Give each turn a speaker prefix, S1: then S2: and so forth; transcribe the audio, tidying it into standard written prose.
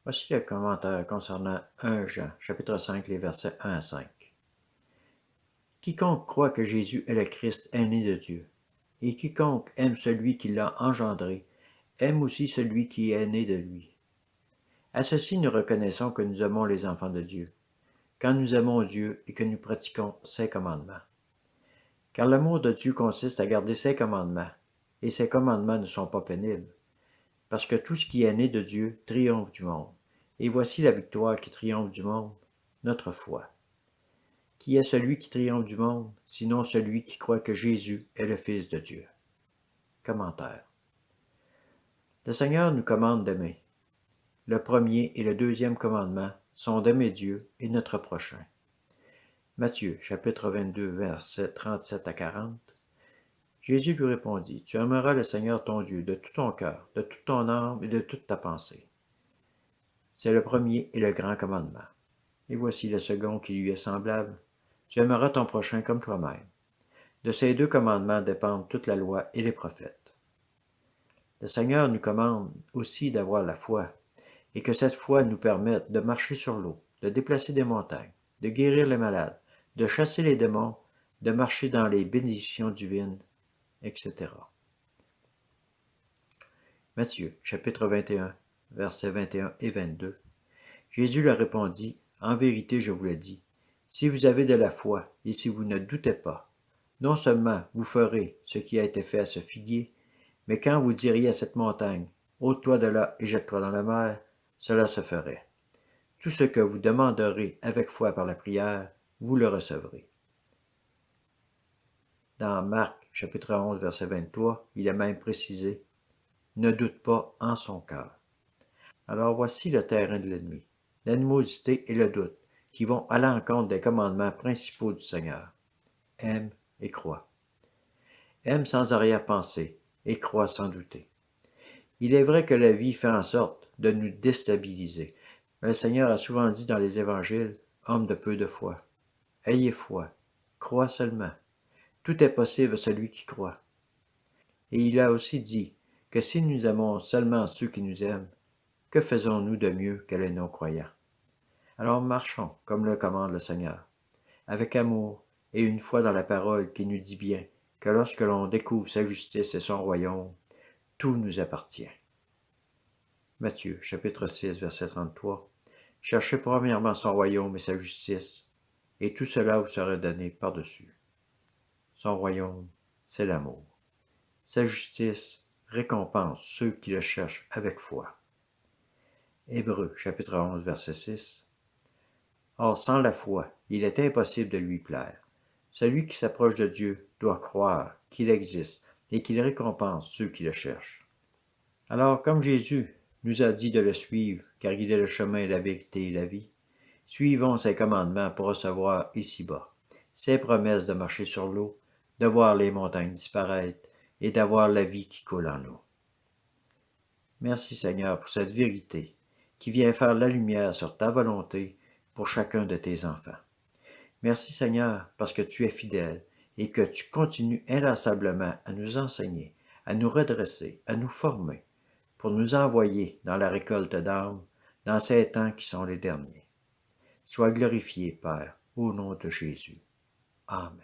S1: Voici le commentaire concernant 1 Jean, chapitre 5, les versets 1 à 5. Quiconque croit que Jésus est le Christ est né de Dieu, et quiconque aime celui qui l'a engendré, aime aussi celui qui est né de lui. À ceci nous reconnaissons que nous aimons les enfants de Dieu, quand nous aimons Dieu et que nous pratiquons ses commandements. Car l'amour de Dieu consiste à garder ses commandements, et ses commandements ne sont pas pénibles, parce que tout ce qui est né de Dieu triomphe du monde. Et voici la victoire qui triomphe du monde, notre foi. Qui est celui qui triomphe du monde, sinon celui qui croit que Jésus est le Fils de Dieu? Commentaire. Le Seigneur nous commande d'aimer. Le premier et le deuxième commandement sont d'aimer Dieu et notre prochain. Matthieu, chapitre 22, versets 37 à 40. Jésus lui répondit, « Tu aimeras le Seigneur ton Dieu de tout ton cœur, de toute ton âme et de toute ta pensée. » C'est le premier et le grand commandement. Et voici le second qui lui est semblable. Tu aimeras ton prochain comme toi-même. De ces deux commandements dépendent toute la loi et les prophètes. Le Seigneur nous commande aussi d'avoir la foi, et que cette foi nous permette de marcher sur l'eau, de déplacer des montagnes, de guérir les malades, de chasser les démons, de marcher dans les bénédictions divines, etc. Matthieu, chapitre 21, versets 21 et 22. Jésus leur répondit, « En vérité, je vous le dis, si vous avez de la foi et si vous ne doutez pas, non seulement vous ferez ce qui a été fait à ce figuier, mais quand vous diriez à cette montagne, ôte-toi de là et jette-toi dans la mer, cela se ferait. Tout ce que vous demanderez avec foi par la prière, vous le recevrez. » Dans Marc, chapitre 11, verset 23, il est même précisé, « Ne doute pas en son cœur. » Alors voici le terrain de l'ennemi, l'animosité et le doute, qui vont à l'encontre des commandements principaux du Seigneur. Aime et crois. Aime sans arrière-pensée et crois sans douter. Il est vrai que la vie fait en sorte de nous déstabiliser. Mais le Seigneur a souvent dit dans les évangiles, « Homme de peu de foi, ayez foi, crois seulement. Tout est possible à celui qui croit. » Et il a aussi dit que si nous aimons seulement ceux qui nous aiment, que faisons-nous de mieux que les non-croyants? Alors marchons comme le commande le Seigneur, avec amour et une foi dans la parole qui nous dit bien que lorsque l'on découvre sa justice et son royaume, tout nous appartient. Matthieu, chapitre 6, verset 33. Cherchez premièrement son royaume et sa justice, et tout cela vous sera donné par-dessus. Son royaume, c'est l'amour. Sa justice récompense ceux qui le cherchent avec foi. Hébreux, chapitre 11, verset 6. Or, sans la foi, il est impossible de lui plaire. Celui qui s'approche de Dieu doit croire qu'il existe et qu'il récompense ceux qui le cherchent. Alors, comme Jésus nous a dit de le suivre, car il est le chemin, la vérité et la vie, suivons ses commandements pour recevoir ici-bas ses promesses de marcher sur l'eau, de voir les montagnes disparaître et d'avoir la vie qui coule en nous. Merci Seigneur pour cette vérité qui vient faire la lumière sur ta volonté pour chacun de tes enfants. Merci Seigneur parce que tu es fidèle et que tu continues inlassablement à nous enseigner, à nous redresser, à nous former, pour nous envoyer dans la récolte d'âmes, dans ces temps qui sont les derniers. Sois glorifié, Père, au nom de Jésus. Amen.